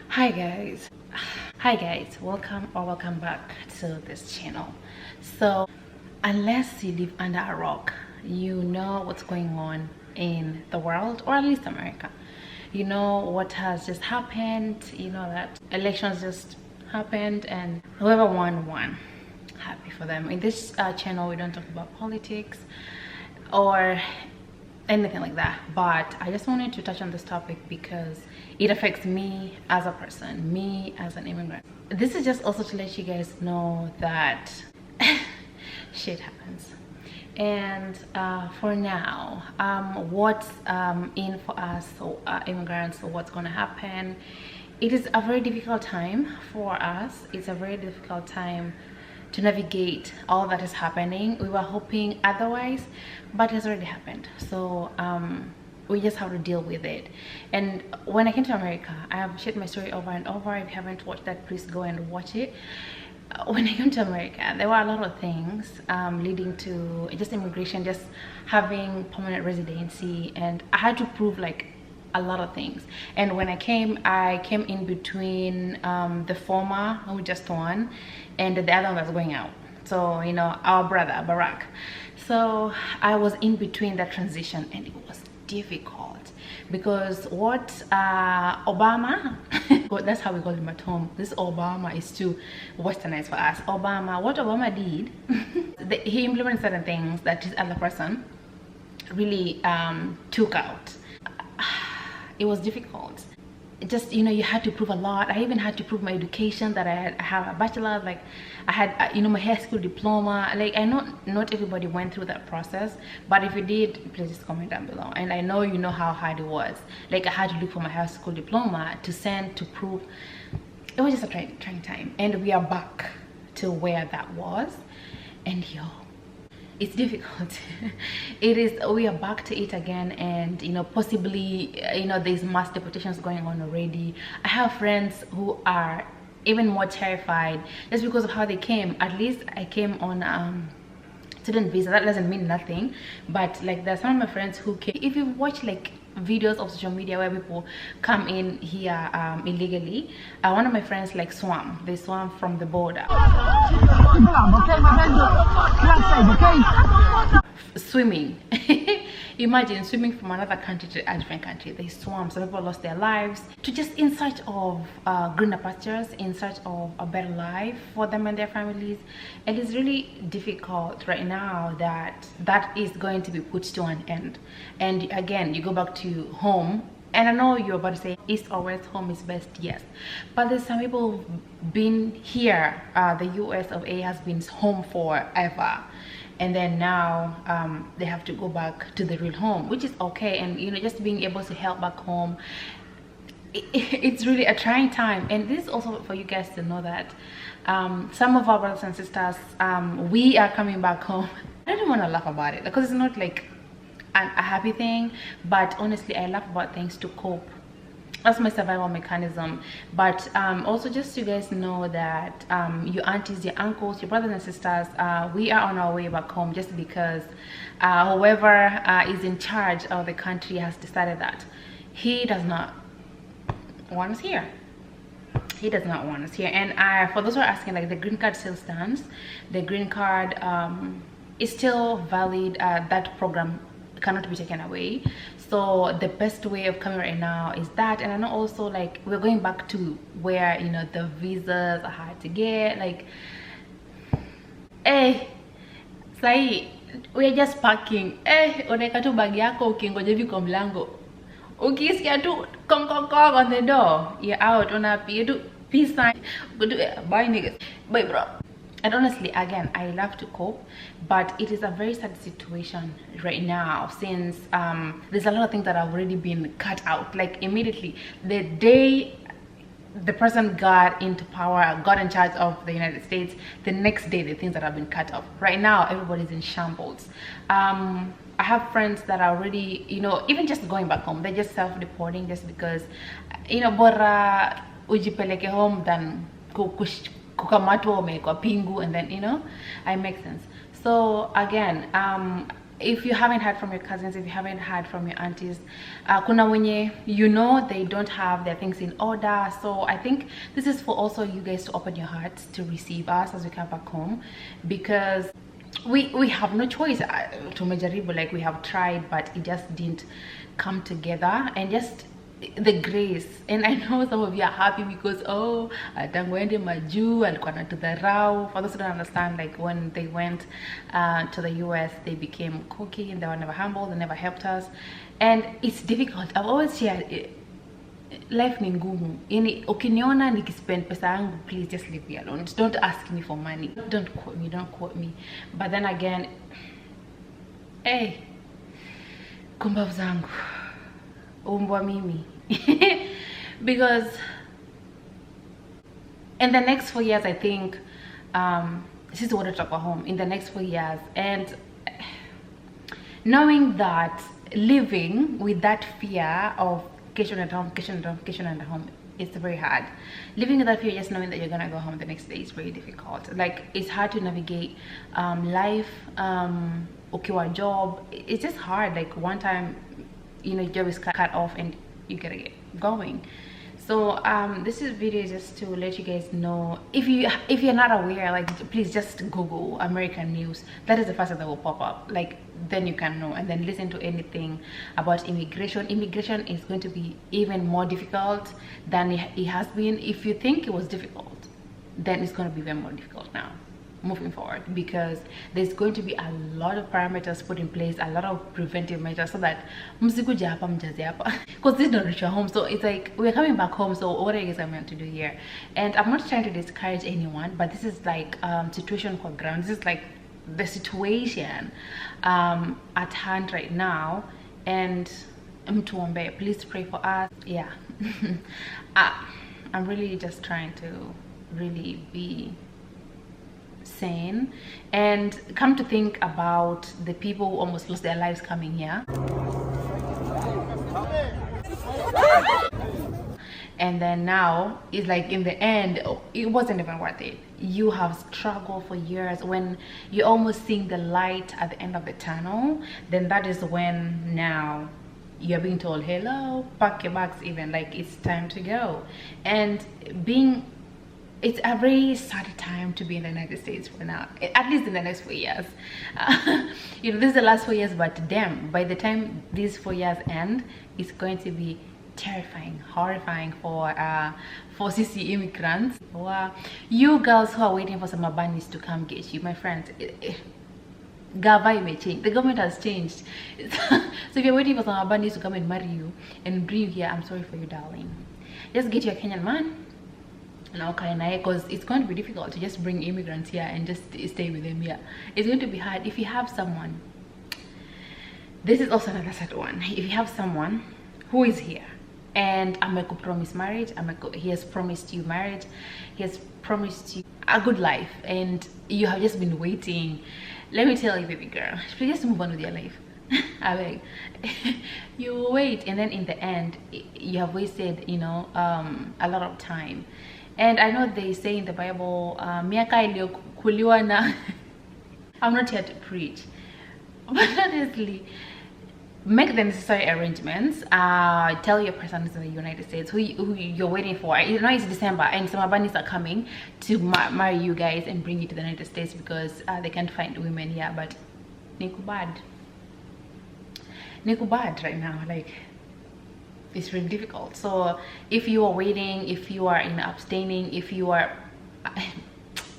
Hi guys. Hi guys, welcome back to this channel. So unless you live under a rock, you know what's going on in the world, or at least America. You know what has just happened. You know that elections just happened and whoever won. Happy for them. In this channel we don't talk about politics or anything like that, but I just wanted to touch on this topic because it affects me as a person, me as an immigrant. This is just also to let you guys know that shit happens. And for now, what's in for us, so immigrants, so what's gonna happen? It is a very difficult time for us. It's a very difficult time to navigate all that is happening. We were hoping otherwise, but it's already happened. So we just have to deal with it. And when I came to America, I have shared my story over and over. If you haven't watched that, please go and watch it. When I came to America, there were a lot of things leading to just immigration, just having permanent residency, and I had to prove like a lot of things. And when I came in between the former who just won and the other one that's going out, so you know, our brother Barack. So I was in between that transition, and it was difficult because what Obama that's how we call him at home. This Obama is too westernized for us. What Obama did he implemented certain things that his other person really took out. It was difficult. It just, you know, you had to prove a lot. I even had to prove my education, that I have a bachelor, like I had you know, my high school diploma. Like I know not everybody went through that process, but if you did, please just comment down below. And I know you know how hard it was. Like I had to look for my high school diploma to send to prove. It was just a trying time, and we are back to where that was. And yo, it's difficult. It is. We are back to it again, and you know, possibly, you know, there's mass deportations going on already. I have friends who are even more terrified just because of how they came. At least I came on student visa. That doesn't mean nothing, but like there's some of my friends who came. If you watch like videos of social media where people come in here illegally, one of my friends like they swam from the border, swimming. Imagine swimming from another country to a different country. They swam. Some people lost their lives to just in search of greener pastures, in search of a better life for them and their families. And it's really difficult right now that is going to be put to an end. And again, you go back to home. And I know you're about to say east or west, home is best. Yes, but there's some people who've been here. The US of A has been home forever, and then now they have to go back to the real home, which is okay. And you know, just being able to help back home, it's really a trying time. And this is also for you guys to know that some of our brothers and sisters, we are coming back home. I don't want to laugh about it because it's not like a happy thing, but honestly I laugh about things to cope. That's my survival mechanism. But also just so you guys know that your aunties, your uncles, your brothers and sisters, we are on our way back home, just because whoever is in charge of the country has decided that he does not want us here. He does not want us here. And for those who are asking, like, the green card still stands. The green card is still valid. That program cannot be taken away. So the best way of coming right now is that. And I know also, like, we're going back to where, you know, the visas are hard to get. Like, say we're just packing. Unaweka tu bag yako ukingoja hivi kwa mlango. Ukisikia tu kong on the door, you're out. Unapiga tu peace sign. Bye niggas. Bye bro. And honestly, again, I love to cope, but it is a very sad situation right now, since there's a lot of things that have already been cut out. Like immediately the day the person got into power, got in charge of the United States, the next day the things that have been cut off. Right now everybody's in shambles. I have friends that are already, you know, even just going back home, they're just self-deporting just because, you know, bora ujipeleke home than kukamatwa umewekwa pingu, and then, you know, I make sense. So again, if you haven't heard from your cousins, if you haven't heard from your aunties, kuna wenye, you know, they don't have their things in order. So I think this is for also you guys to open your hearts to receive us as we come back home, because we have no choice. Tumejaribu, like we have tried, but it just didn't come together. And just the grace, and I know some of you are happy because, oh, tanguende maju alikuwa natudharau. For those who don't understand, like when they went to the US, they became cocky and they were never humble, they never helped us. And it's difficult. I've always shared, life ni ngumu. Yani ukiniona nikispend pesa yangu, please just leave me alone. Just don't ask me for money. Don't quote me. But then again, hey, kumbavu zangu, umbwa mimi. Because in the next 4 years, I think, this is what I talk about home, in the next 4 years, and knowing that living with that fear of vacation at home, vacation at home, it's very hard. Living with that fear, just knowing that you're gonna go home the next day, is very difficult. Like, it's hard to navigate life. Okay, job, it's just hard. Like one time, you know, your job is cut off and you gotta get going. So this is video just to let you guys know, if you're not aware, like, please just Google American news. That is the first thing that will pop up. Like, then you can know, and then listen to anything about immigration. Immigration is going to be even more difficult than it has been. If you think it was difficult, then it's going to be even more difficult now moving forward, because there's going to be a lot of parameters put in place, a lot of preventive measures, so that because this is not reach your home. So it's like we're coming back home, so what are you guys meant to do here? And I'm not trying to discourage anyone, but this is like situation for ground. This is like the situation at hand right now, and please pray for us. Yeah. I'm really just trying to really be sane, and come to think about the people who almost lost their lives coming here, and then now it's like in the end it wasn't even worth it. You have struggled for years. When you almost seeing the light at the end of the tunnel, then that is when now you're being told, hello, pack your bags, even like it's time to go. And it's a very sad time to be in the United States for now, at least in the next 4 years. You know, this is the last 4 years, but damn, by the time these 4 years end, it's going to be terrifying, horrifying for CC immigrants. Wow. You girls who are waiting for some bunnies to come get you, my friends, Gava may change. The government has changed. So if you're waiting for some bunnies to come and marry you and bring you here, I'm sorry for you, darling. Just get you a Kenyan man. Because it's going to be difficult to just bring immigrants here and just stay with them here. It's going to be hard. If you have someone, this is also another sad one. If you have someone who is here and Ameko promised marriage, he has promised you marriage, he has promised you a good life, and you have just been waiting, let me tell you, baby girl, please just move on with your life. I beg. You wait, and then in the end you have wasted, you know, a lot of time. And I know they say in the Bible, miaka iliyokuliwa na I'm not here to preach, but honestly, make the necessary arrangements. Tell your person who's in the United States who you're waiting for. You know, it's December and some bunnies are coming to marry you guys and bring you to the United States because they can't find women here. But nikubad right now, like, it's really difficult. So if you are waiting, if you are in abstaining, if you are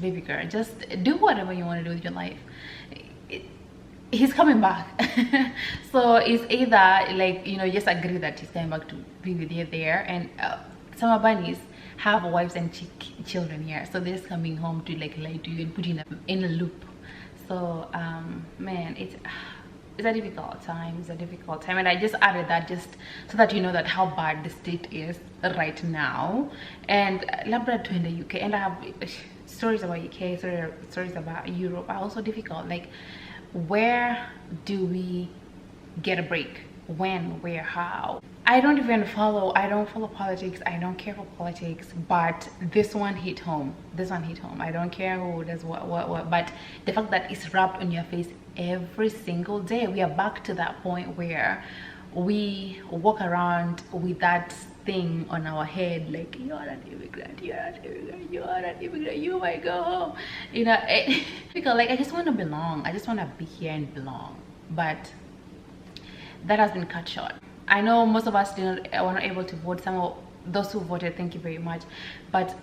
baby girl, just do whatever you want to do with your life. He's coming back. So it's either, like, you know, just agree that he's coming back to be with you there. And some bunnies have wives and children here, so they're just coming home to like lie to you and put you in a loop. So man, it's a difficult time. It's a difficult time, and I just added that just so that you know that how bad the state is right now. And Labrador in the UK, and I have stories about UK, stories about Europe are also difficult. Like, where do we get a break? when, where, how. I don't follow politics. I don't care for politics, but this one hit home. I don't care who does what, but the fact that it's rubbed on your face every single day. We are back to that point where we walk around with that thing on our head, like, you're an immigrant, you might go home, you know. Because like, I just want to belong, I just want to be here and belong, but that has been cut short. I know most of us were not able to vote. Some of those who voted, thank you very much, but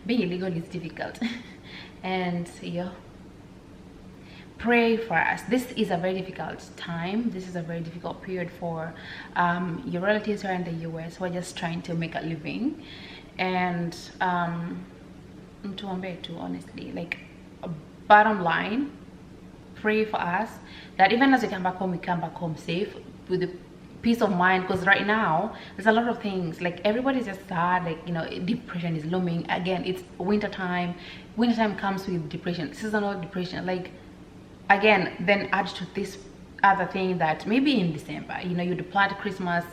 being illegal is difficult. And yeah, pray for us. This is a very difficult time. This is a very difficult period for your relatives who are in the US who are just trying to make a living. And honestly, like, bottom line, pray for us that even as we come back home safe with the peace of mind. Because right now there's a lot of things, like, everybody's just sad, like, you know, depression is looming again. It's winter time comes with depression, seasonal depression, like, again, then add to this other thing that maybe in December, you know, you'd plan Christmas,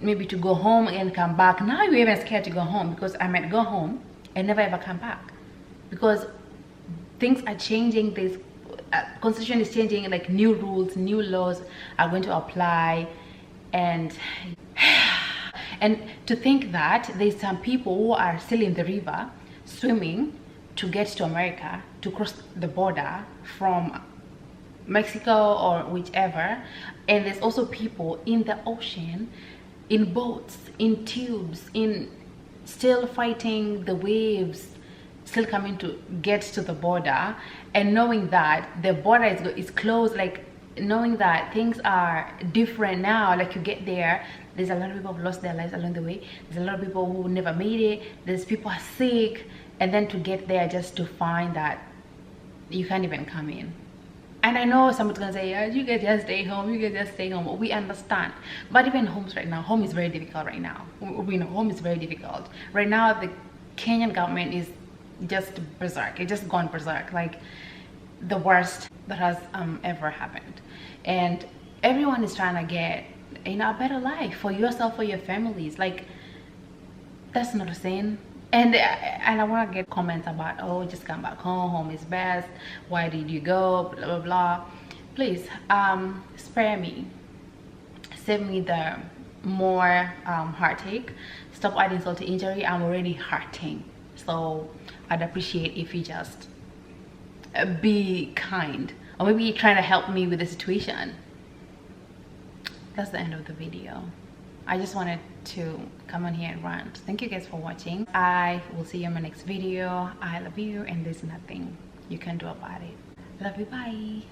maybe to go home and come back. Now you're even scared to go home, because I might go home and never ever come back, because things are changing. This constitution is changing, like, new rules, new laws are going to apply. And to think that there's some people who are still in the river swimming to get to America, to cross the border from Mexico or whichever, and there's also people in the ocean, in boats, in tubes, in still fighting the waves, still coming to get to the border, and knowing that the border is closed, like, knowing that things are different now. Like, you get there, there's a lot of people who lost their lives along the way, there's a lot of people who never made it, there's people are sick, and then to get there just to find that you can't even come in. And I know someone's gonna say, yeah, you guys just stay home, we understand. But even homes right now, home is very difficult right now. We know home is very difficult right now. The Kenyan government is just berserk. It's just gone berserk, like the worst that has ever happened. And everyone is trying to get, you know, a better life for yourself, for your families. Like, that's not a sin. And I want to get comments about, oh, just come back home is best, why did you go, blah blah blah. Please spare me, save me the more heartache. Stop adding insult to injury. I'm already hurting, so I'd appreciate if you just be kind, or maybe you're trying to help me with the situation. That's the end of the video. I just wanted to come on here and rant. Thank you guys for watching. I will see you in my next video. I love you, and there's nothing you can do about it. Love you, bye.